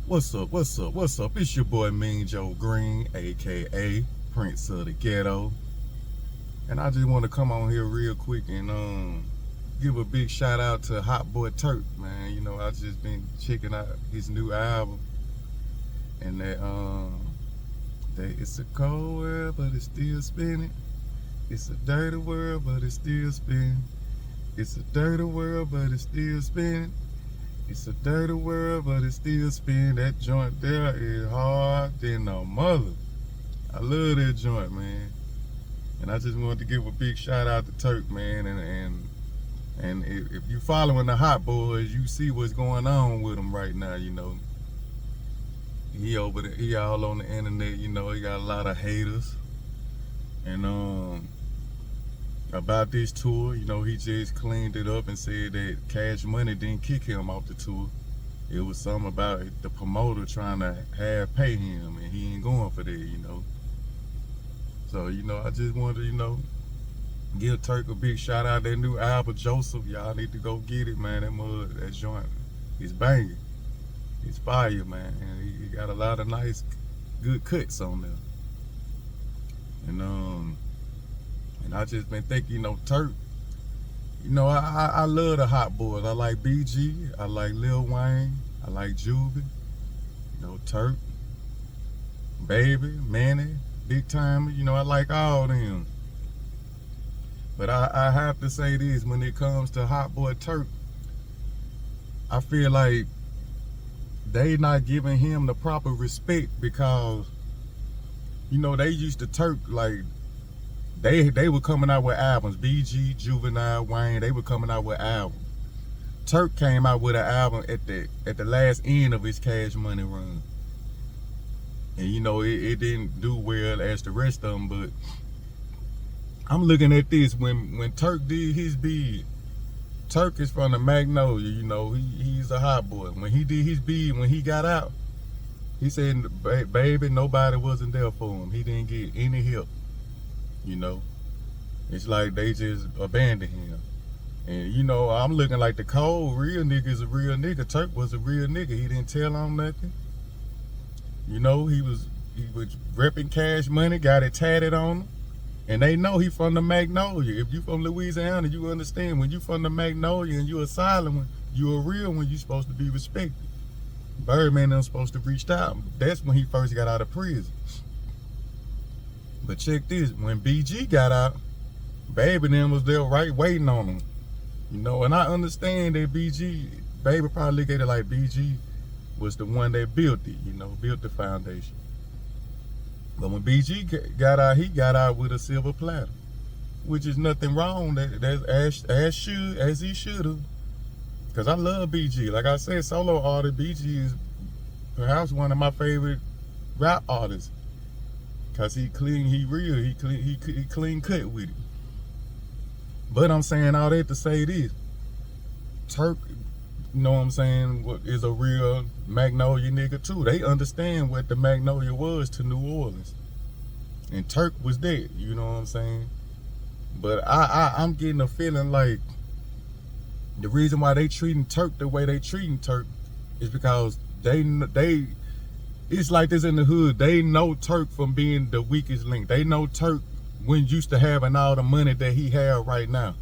What's up? What's up? What's up? It's your boy Mean Joe Green, aka Prince of the Ghetto. And I just want to come on here real quick and give a big shout out to Hot Boy Turk, man. You know, I just been checking out his new album. And that it's a cold world, but it's still spinning. It's a dirty world, but it's still spinning. It's a dirty world, but it's still spinning. It's a dirty world, but it's still spinning. That joint there is hard than a mother. I love that joint, man. And I just wanted to give a big shout out to Turk, man. And if you following the Hot Boys, you see what's going on with them right now, you know. He over there, he all on the internet, you know, he got a lot of haters. And about this tour, you know, he just cleaned it up and said that Cash Money didn't kick him off the tour. It was something about the promoter trying to pay him, and he ain't going for that, you know. So, you know, I just wanted to, you know, give Turk a big shout out. That new album, Joseph, y'all need to go get it, man. That joint is banging. It's fire, man. And he got a lot of nice, good cuts on there. And I just been thinking, you know, Turk, you know, I love the Hot Boys. I like BG, I like Lil Wayne, I like Juvie, you know, Turk, Baby, Manny, Big Time, you know, I like all them. But I have to say this, when it comes to Hot Boy Turk, I feel like they not giving him the proper respect because, you know, they used to Turk like, they were coming out with albums. BG, Juvenile, Wayne, they were coming out with albums. Turk came out with an album at the last end of his Cash Money run. And you know, it didn't do well as the rest of them, but I'm looking at this, when Turk did his bid, Turk is from the Magnolia, you know, he's a hot boy. When he did his bid, when he got out, he said, baby, nobody wasn't there for him. He didn't get any help. You know, it's like they just abandoned him. And you know, I'm looking like the cold real nigga is a real nigga. Turk was a real nigga. He didn't tell on nothing. You know, he was repping Cash Money, got it tatted on him. And they know he from the Magnolia. If you from Louisiana, you understand when you from the Magnolia and you a silent one, you a real one, you supposed to be respected. Birdman them supposed to reach out. That's when he first got out of prison. But check this, when BG got out, Baby them was there right waiting on him. You know, and I understand that Baby probably look at it like BG was the one that built it, you know, built the foundation. But when BG got out, he got out with a silver platter, which is nothing wrong, as he should have. Because I love BG. Like I said, solo artist, BG is perhaps one of my favorite rap artists. Cause he clean, he real, he clean cut with it. But I'm saying all that to say this, Turk, you know what I'm saying, is a real Magnolia nigga too. They understand what the Magnolia was to New Orleans. And Turk was there, you know what I'm saying? But I'm getting a feeling like the reason why they treating Turk the way they treating Turk is because they it's like this in the hood. They know Turk from being the weakest link. They know Turk when used to having all the money that he have right now.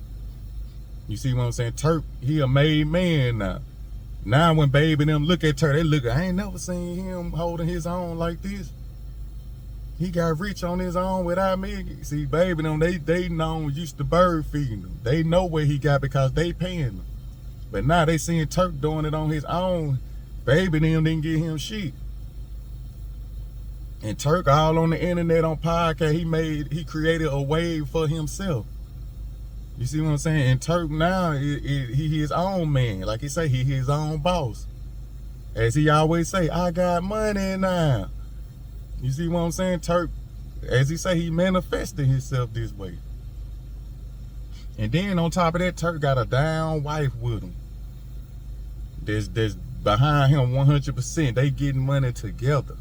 You see what I'm saying? Turk, he a made man now. Now when Baby them look at Turk, they look, I ain't never seen him holding his own like this. He got rich on his own without me. See, Baby them, they know used to bird feeding them. They know where he got because they paying him. But now they seeing Turk doing it on his own. Baby them didn't get him shit. And Turk all on the internet on podcast, he created a wave for himself. You see what I'm saying? And Turk now, he his own man. Like he say, he his own boss. As he always say, I got money now. You see what I'm saying? Turk, as he say, he manifested himself this way. And then on top of that, Turk got a down wife with him. There's behind him 100%. They getting money together.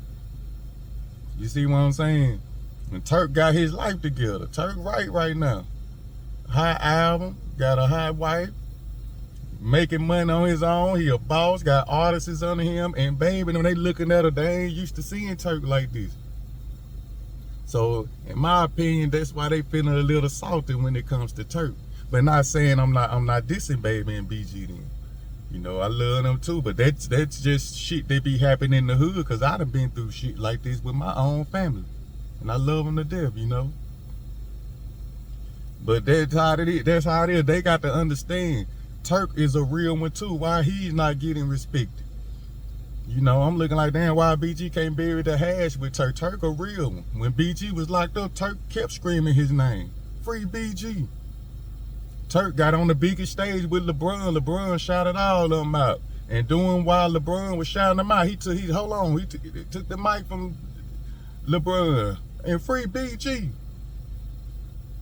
You see what I'm saying? And Turk got his life together. Turk right now. Hot album, got a hot wife, making money on his own. He a boss, got artists under him, and baby, when they looking at her, they ain't used to seeing Turk like this. So, in my opinion, that's why they feeling a little salty when it comes to Turk. But not saying I'm not dissing Baby and BG then. You know, I love them too, but that's just shit that be happening in the hood, because I done been through shit like this with my own family. And I love them to death, you know. But that's how it is. That's how it is. They got to understand Turk is a real one too. Why he's not getting respected? You know, I'm looking like, damn, why BG can't bury the hash with Turk? Turk a real one. When BG was locked up, Turk kept screaming his name. Free BG. Turk got on the biggest stage with LeBron. LeBron shouted all of them out. And doing while LeBron was shouting them out, he took the mic from LeBron and free BG.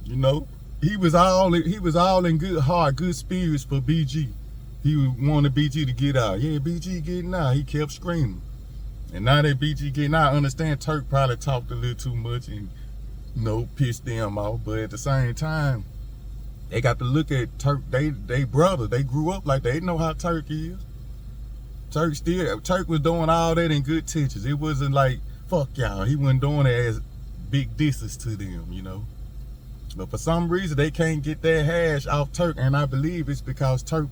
You know, he was all in good heart, good spirits for BG. He wanted BG to get out. Yeah, BG getting out. He kept screaming. And now that BG getting out, I understand Turk probably talked a little too much and, you know, pissed them off. But at the same time, they got to look at Turk. They brothers. They grew up like they know how Turk is. Turk was doing all that in good intentions. It wasn't like, fuck y'all. He wasn't doing it as big disses to them, you know. But for some reason, they can't get that hash off Turk, and I believe it's because Turk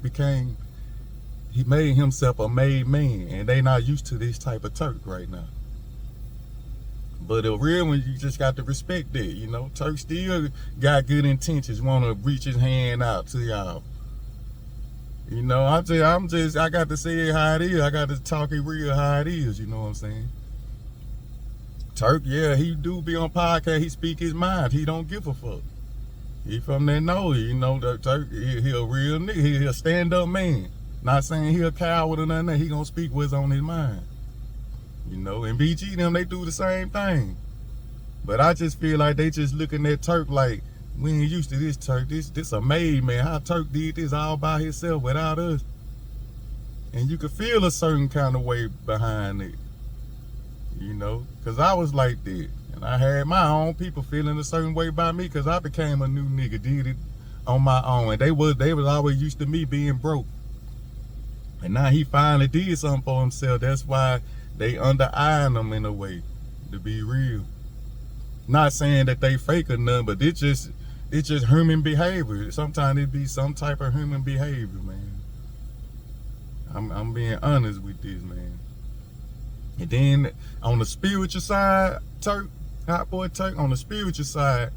he made himself a made man, and they not used to this type of Turk right now. But the real one, you just got to respect that, you know. Turk still got good intentions, want to reach his hand out to y'all. You know, I got to say it how it is. I got to talk it real how it is, you know what I'm saying? Turk, yeah, he do be on podcast. He speak his mind. He don't give a fuck. He from that know, you know, that Turk, he a real nigga. He a stand-up man. Not saying he a coward or nothing. He gonna speak what's on his mind. You know, and BG them, they do the same thing. But I just feel like they just looking at Turk like, we ain't used to this Turk. This a made man. How Turk did this all by himself without us. And you could feel a certain kind of way behind it. You know, because I was like that. And I had my own people feeling a certain way by me because I became a new nigga, did it on my own. And they was always used to me being broke. And now he finally did something for himself. That's why they under-eyeing him in a way, to be real. Not saying that they fake or nothing, but it's just human behavior. Sometimes it be some type of human behavior, man. I'm being honest with this, man. And then on the spiritual side, Turk, Hot Boy Turk, on the spiritual side,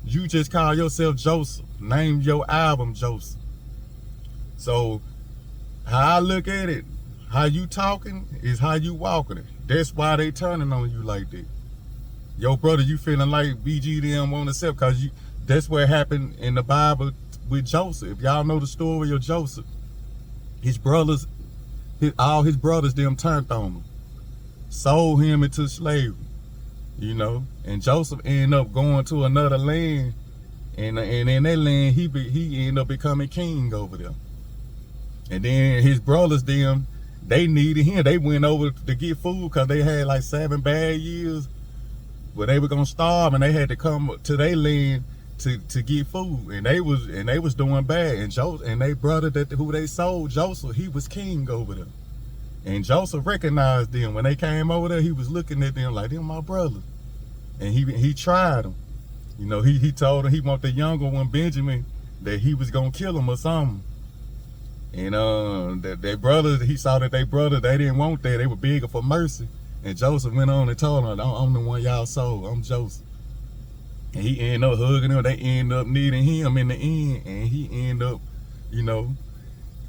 you just call yourself Joseph. Name your album Joseph. So how I look at it, how you talking is how you walking it. That's why they turning on you like that. Yo, brother, you feeling like BG them won't accept, because that's what happened in the Bible with Joseph. If y'all know the story of Joseph, all his brothers them turned on him. Sold him into slavery, you know, and Joseph ended up going to another land, and in that land he ended up becoming king over there. And then his brothers them, they needed him. They went over to get food because they had like 7 bad years where they were gonna starve, and they had to come to their land to get food, and they was doing bad. And Joseph and they brother who they sold, Joseph, he was king over them. And Joseph recognized them. When they came over there, he was looking at them like, them my brothers. And he tried them. You know, he told them he want the younger one, Benjamin, that he was going to kill him or something. And their brothers, he saw that they didn't want that. They were begging for mercy. And Joseph went on and told them, I'm the one y'all sold. I'm Joseph. And he ended up hugging them. They ended up needing him in the end. And he ended up, you know,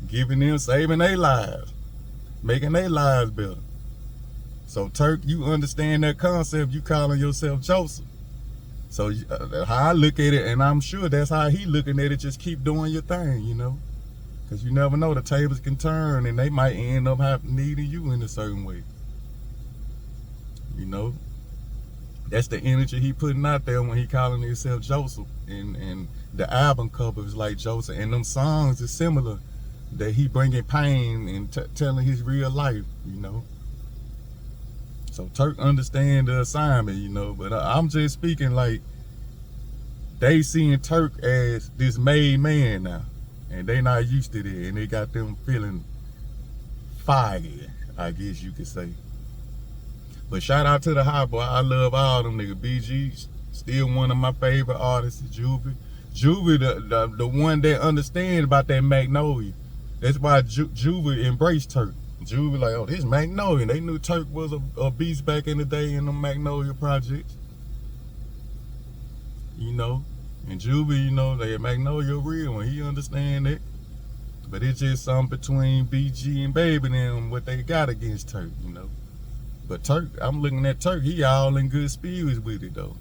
giving them, saving their lives. Making their lives better. So Turk, you understand that concept, you calling yourself Joseph. So how I look at it, and I'm sure that's how he looking at it, just keep doing your thing, you know. Because you never know, the tables can turn and they might end up needing you in a certain way. You know. That's the energy he putting out there when he calling himself Joseph. And the album cover is like Joseph. And them songs is similar. That he bringing pain and telling his real life, you know. So Turk understand the assignment, you know. But I'm just speaking like they seeing Turk as this made man now. And they not used to that, and they got them feeling foggy, I guess you could say. But shout out to the Hot Boy. I love all them niggas. BG, still one of my favorite artists, Juvie. Juvie, the one that understands about that Magnolia. That's why Juvie embraced Turk. Juvie like, oh, this Magnolia. They knew Turk was a beast back in the day in the Magnolia projects. You know, and Juvie, you know, that Magnolia real, and he understand it. But it's just something between BG and Baby and them, what they got against Turk, you know. But Turk, I'm looking at Turk, he all in good spirits with it though.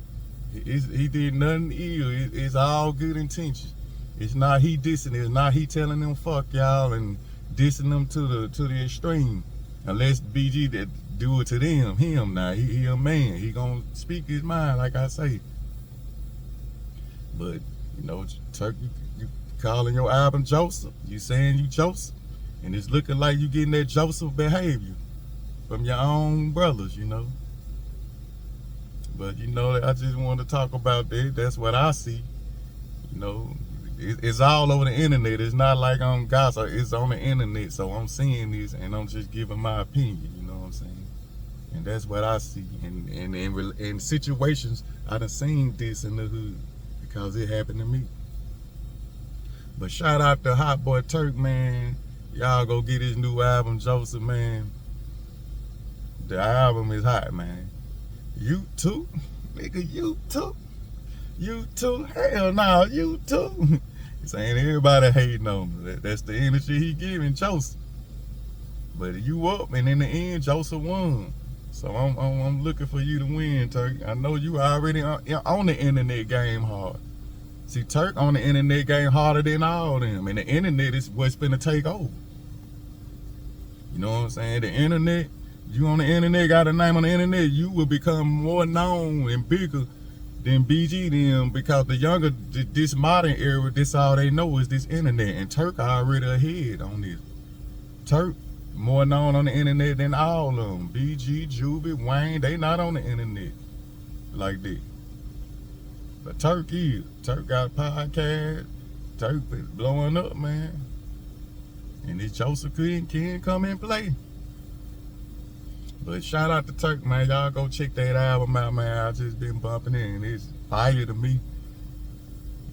He did nothing ill. It's all good intentions. It's not he dissing. It's not he telling them fuck y'all and dissing them to the extreme. Unless BG that do it to them, him now. He a man. He gonna speak his mind, like I say. But you know, Turk, you calling your album Joseph. You saying you Joseph, and it's looking like you getting that Joseph behavior from your own brothers, you know. But you know, I just want to talk about that. That's what I see. You know, it's all over the internet. It's not like I'm gossip. It's on the internet, so I'm seeing this and I'm just giving my opinion. You know what I'm saying? And that's what I see. And in situations, I done seen this in the hood because it happened to me. But shout out to Hot Boy Turk, man. Y'all go get his new album, Joseph, man. The album is hot, man. You too? Nigga, you too? You too? Hell no, you too. Saying everybody hating on him. That's the energy he giving Joseph. But you up, and in the end, Joseph won. So I'm looking for you to win, Turk. I know you already on the internet game hard. See, Turk on the internet game harder than all them. And the internet is what's finna take over. You know what I'm saying? The internet, you on the internet, got a name on the internet, you will become more known and bigger than BG them, because the younger, this modern era, this all they know is this internet. And Turk already ahead on this. Turk more known on the internet than all of them. BG, Juvie, Wayne, they not on the internet like that. But Turk is. Turk got a podcast. Turk is blowing up, man. And this Joseph can come and play. But shout out to Turk, man. Y'all go check that album out, man. I just been bumping it, and it's fire to me.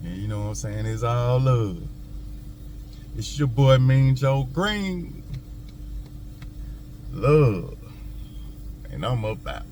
And you know what I'm saying? It's all love. It's your boy Mean Joe Green. Love. And I'm about.